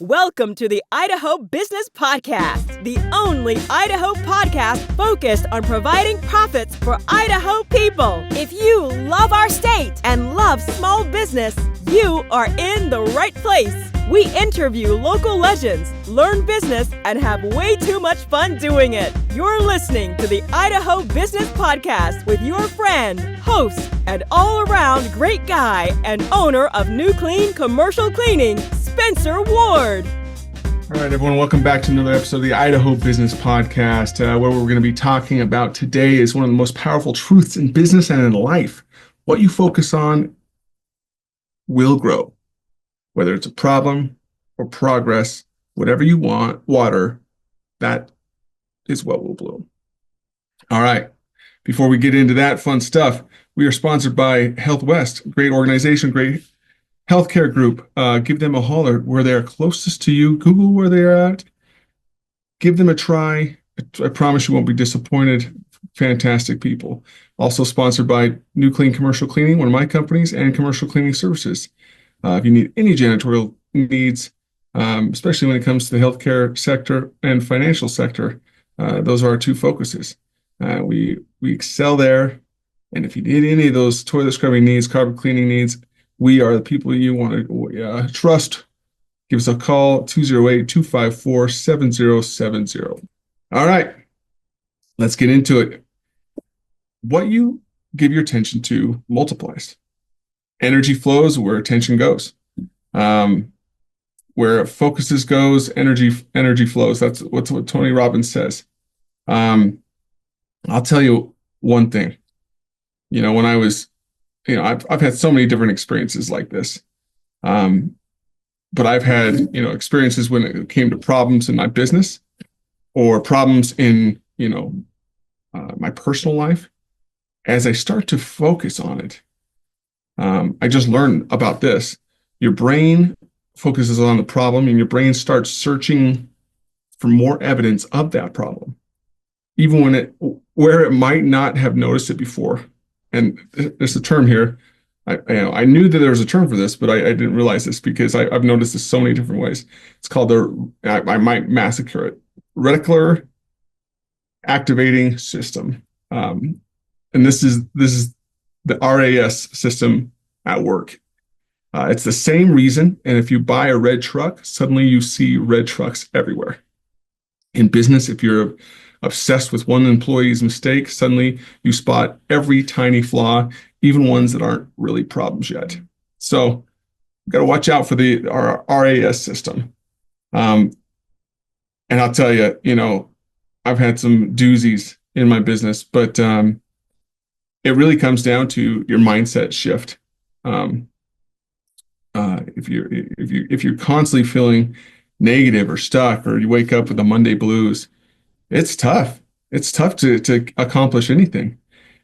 Welcome to the Idaho Business Podcast, the only Idaho podcast focused on providing profits for Idaho people. If you love our state and love small business, you are in the right place. We interview local legends, learn business, and have way too much fun doing it. You're listening to the Idaho Business Podcast with your friend, host, and all-around great guy and owner of New Clean Commercial Cleaning, Spencer Ward. All right, everyone, welcome back to another episode of the Idaho Business Podcast. What we're going to be talking about today is one of the most powerful truths in business and in life. What you focus on will grow. Whether it's a problem or progress, whatever you water, that is what will bloom. All right, before we get into that fun stuff, we are sponsored by Health West, great organization, great healthcare group. Give them a holler where they're closest to you. Google where they're at. Give them a try. I promise you won't be disappointed. Fantastic people. Also sponsored by New Clean Commercial Cleaning, one of my companies, and Commercial Cleaning Services. If you need any janitorial needs, especially when it comes to the healthcare sector and financial sector, those are our two focuses. We excel there. And if you need any of those toilet scrubbing needs, carpet cleaning needs, we are the people you want to trust. Give us a call, 208-254-7070. All right, let's get into it. What you give your attention to multiplies. Energy flows where attention goes. Where focuses goes, energy flows. That's what Tony Robbins says. I'll tell you one thing. When I was, I've had so many different experiences like this. But I've had, experiences when it came to problems in my business or problems in, my personal life. As I start to focus on it, I just learned about this. Your brain focuses on the problem and your brain starts searching for more evidence of that problem, even where it might not have noticed it before. And there's a term here. I knew that there was a term for this, but I didn't realize this because I've noticed this so many different ways. It's called I might massacre it, reticular activating system. And this is the RAS system at work. It's the same reason. And if you buy a red truck, suddenly you see red trucks everywhere. In business, if you're obsessed with one employee's mistake, suddenly you spot every tiny flaw, even ones that aren't really problems yet. So you've got to watch out for our RAS system. And I'll tell you, I've had some doozies in my business, but it really comes down to your mindset shift. If you're constantly feeling negative or stuck, or you wake up with the Monday blues, it's tough. It's tough to accomplish anything.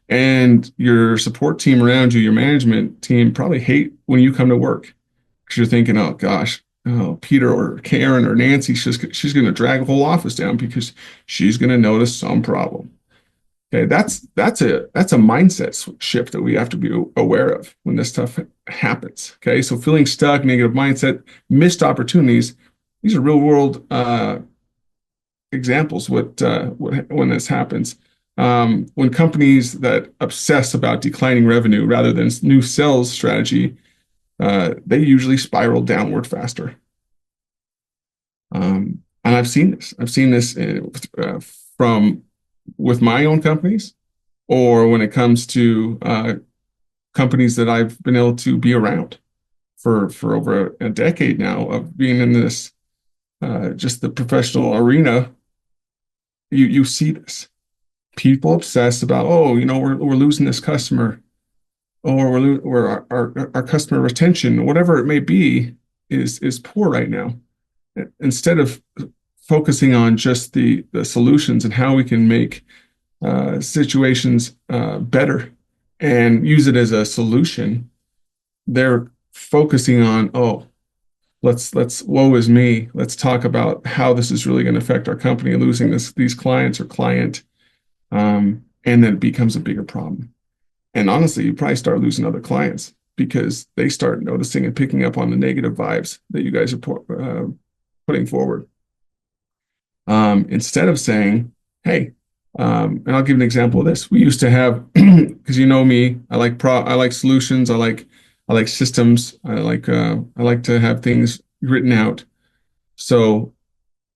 And your support team around you, your management team, probably hate when you come to work because you're thinking, oh gosh, Peter or Karen or Nancy, she's going to drag the whole office down because she's going to notice some problem. Okay, that's a mindset shift that we have to be aware of when this stuff happens. Okay, so feeling stuck, negative mindset, missed opportunities. These are real world examples. When this happens, when companies that obsess about declining revenue rather than new sales strategy, they usually spiral downward faster. And I've seen this. I've seen this with my own companies, or when it comes to companies that I've been able to be around for over a decade now of being in this just the professional arena. You see this. People obsess about, we're losing this customer, or our customer retention, whatever it may be, is poor right now. Instead of focusing on just the solutions and how we can make situations better and use it as a solution, they're focusing on, let's woe is me. Let's talk about how this is really going to affect our company, losing these clients or client, and then it becomes a bigger problem. And honestly, you probably start losing other clients because they start noticing and picking up on the negative vibes that you guys are putting forward. Instead of saying, hey, and I'll give an example of this. We used to have, because you know me, I like solutions, I like systems, I like to have things written out. So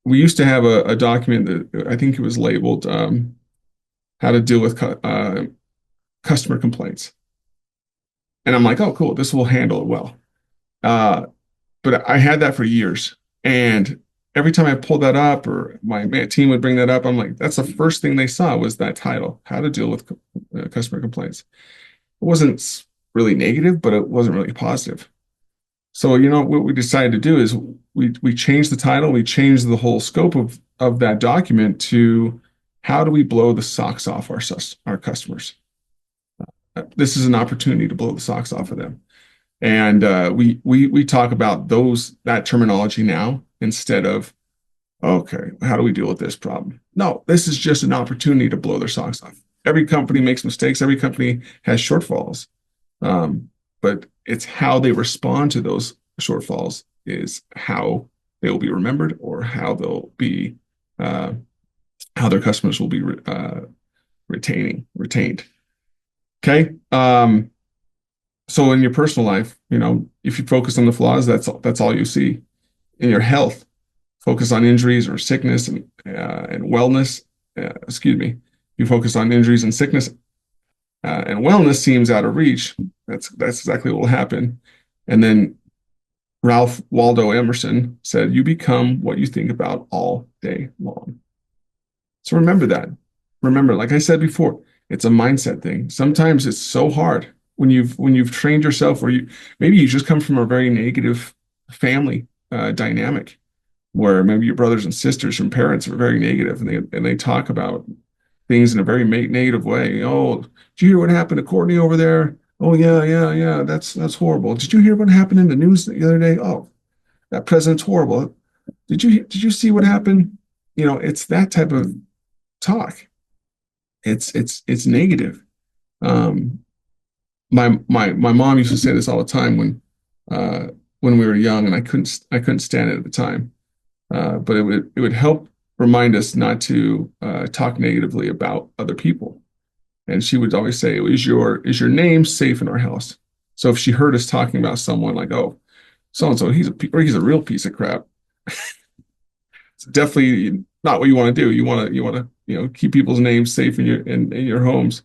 we used to have a document that I think it was labeled how to deal with customer complaints. And I'm like, oh, cool, this will handle it well. But I had that for years. And every time I pulled that up or my team would bring that up, I'm like, that's the first thing they saw was that title, how to deal with customer complaints. It wasn't really negative, but it wasn't really positive. So, what we decided to do is we changed the title, we changed the whole scope of that document to how do we blow the socks off our customers? This is an opportunity to blow the socks off of them. And we talk about that terminology now instead of, okay, how do we deal with this problem? No, this is just an opportunity to blow their socks off. Every company makes mistakes. Every company has shortfalls. But it's how they respond to those shortfalls is how they will be remembered or how they'll be, how their customers will be retained. Okay. So in your personal life, if you focus on the flaws, that's all you see. In your health, focus on injuries or sickness and wellness. You focus on injuries and sickness, and wellness seems out of reach. That's exactly what will happen. And then Ralph Waldo Emerson said, "You become what you think about all day long." So remember that. Remember, like I said before, it's a mindset thing. Sometimes it's so hard when you've trained yourself, or maybe you just come from a very negative family dynamic, where maybe your brothers and sisters from parents are very negative, and they talk about things in a very negative way. Oh, did you hear what happened to Courtney over there? Oh yeah, that's horrible. Did you hear what happened in the news the other day? Oh, that president's horrible. Did you see what happened? It's that type of talk. It's negative. My mom used to say this all the time when we were young, and I couldn't stand it at the time. But it would help remind us not to talk negatively about other people. And she would always say, "Is your name safe in our house?" So if she heard us talking about someone like, "Oh, so and so, he's a real piece of crap," it's definitely not what you want to do. You want to keep people's names safe in your homes.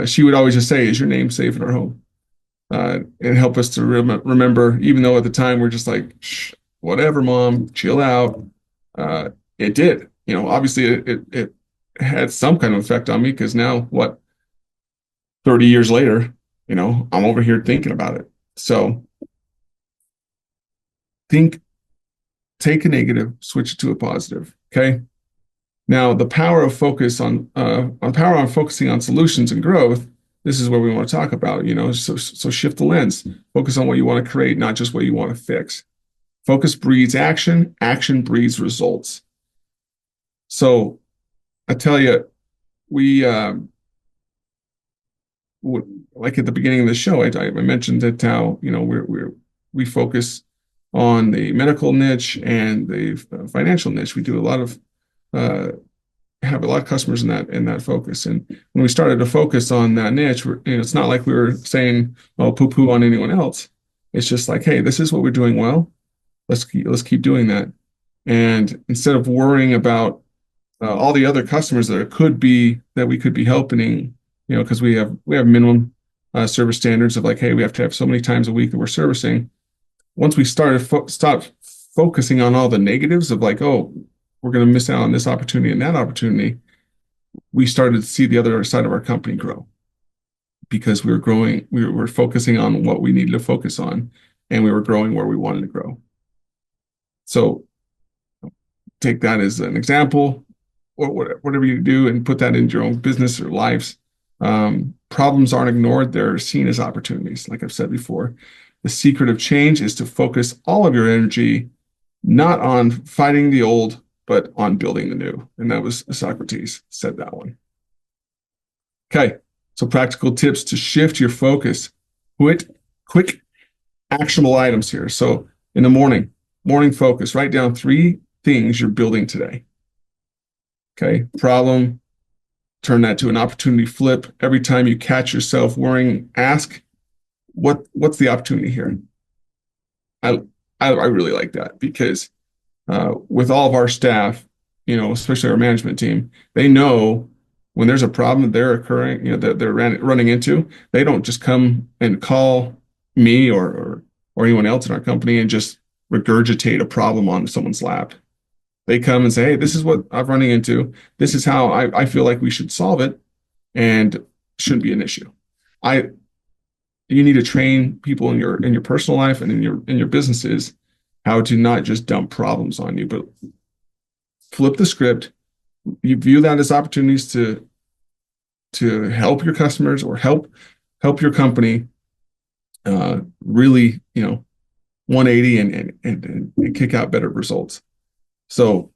She would always just say, "Is your name safe in our home?" And help us to remember, even though at the time we're just like, "Shh, whatever, mom, chill out." It did, obviously it had some kind of effect on me, because now 30 years later, I'm over here thinking about it. So take a negative, switch it to a positive. Okay. Now the power of focusing on solutions and growth. This is where we want to talk about, so shift the lens, focus on what you want to create, not just what you want to fix. Focus breeds action, action breeds results. So I tell you, we, like at the beginning of the show, I mentioned that how, we focus on the medical niche and the financial niche. We do have a lot of customers in that focus. And when we started to focus on that niche, it's not like we were saying, "Oh, poo-poo on anyone else." It's just like, hey, this is what we're doing well. Let's keep doing that. And instead of worrying about all the other customers that we could be helping, because we have minimum service standards of like, hey, we have to have so many times a week that we're servicing. Once we stop focusing on all the negatives of like, oh, we're going to miss out on this opportunity and that opportunity, we started to see the other side of our company grow, because we were growing. We were focusing on what we needed to focus on, and we were growing where we wanted to grow. So take that as an example, or whatever you do, and put that into your own business or lives. Problems aren't ignored. They're seen as opportunities. Like I've said before, the secret of change is to focus all of your energy, not on fighting the old, but on building the new. And that was Socrates said that one. Okay. So practical tips to shift your focus. Quick actionable items here. So in the morning, Morning focus. Write down 3 things you're building today. Okay. Problem. Turn that to an opportunity. Flip. Every time you catch yourself worrying, ask, what's the opportunity here? I really like that because with all of our staff, especially our management team, they know when there's a problem that they're occurring, that they're running into, they don't just come and call me or anyone else in our company and just regurgitate a problem on someone's lap. They come and say, hey, this is what I'm running into. This is how I feel like we should solve it, and shouldn't be an issue. You need to train people in your personal life and in your businesses how to not just dump problems on you, but flip the script. You view that as opportunities to help your customers or help your company really 180 and kick out better results. So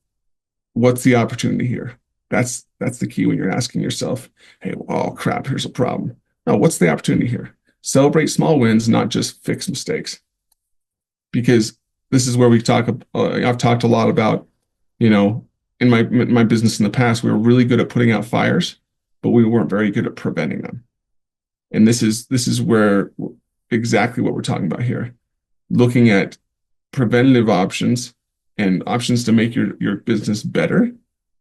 what's the opportunity here? That's the key when you're asking yourself, hey, oh crap, here's a problem. Now, what's the opportunity here? Celebrate small wins, not just fix mistakes. Because this is where I've talked a lot about, in my business in the past, we were really good at putting out fires, but we weren't very good at preventing them. And this is where exactly what we're talking about here. Looking at preventative options and options to make your business better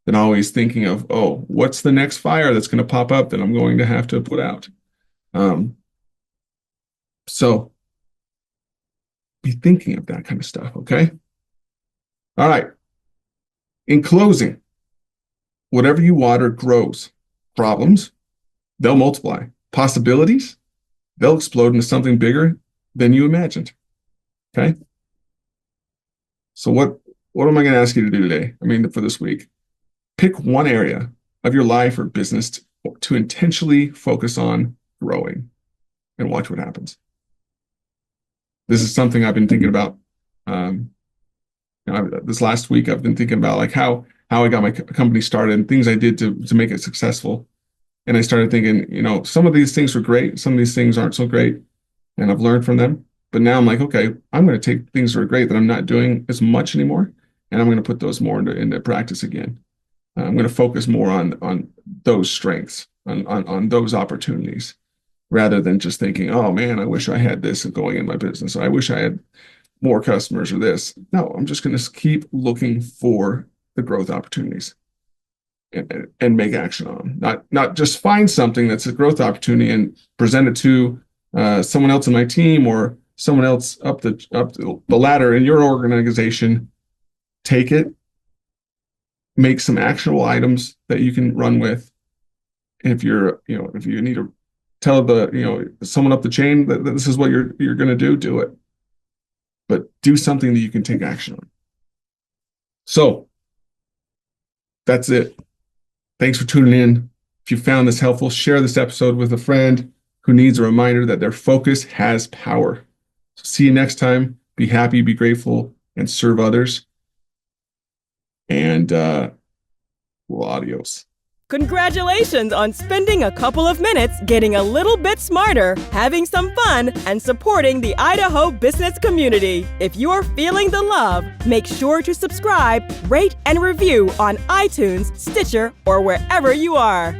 than always thinking of, oh, what's the next fire that's going to pop up that I'm going to have to put out? So be thinking of that kind of stuff, okay? All right. In closing, whatever you water grows. Problems, they'll multiply. Possibilities, they'll explode into something bigger than you imagined. Okay? So what am I going to ask you to do today? For this week. Pick one area of your life or business to intentionally focus on growing and watch what happens. This is something I've been thinking about. This last week, I've been thinking about like how I got my company started and things I did to make it successful. And I started thinking, some of these things were great. Some of these things aren't so great. And I've learned from them. But now I'm like, okay, I'm going to take things that are great that I'm not doing as much anymore. And I'm going to put those more into practice again. I'm going to focus more on those strengths, on those opportunities, rather than just thinking, oh man, I wish I had this going in my business. I wish I had more customers or this. No, I'm just going to keep looking for the growth opportunities and make action on them. Not just find something that's a growth opportunity and present it to someone else in my team or someone else up the ladder in your organization. Take it, make some actionable items that you can run with. And if you need to tell someone up the chain that this is what you're going to do it. But do something that you can take action on. So that's it. Thanks for tuning in. If you found this helpful, share this episode with a friend who needs a reminder that their focus has power. So see you next time. Be happy, be grateful, and serve others. And adios. Congratulations on spending a couple of minutes getting a little bit smarter, having some fun, and supporting the Idaho business community. If you're feeling the love, make sure to subscribe, rate, and review on iTunes, Stitcher, or wherever you are.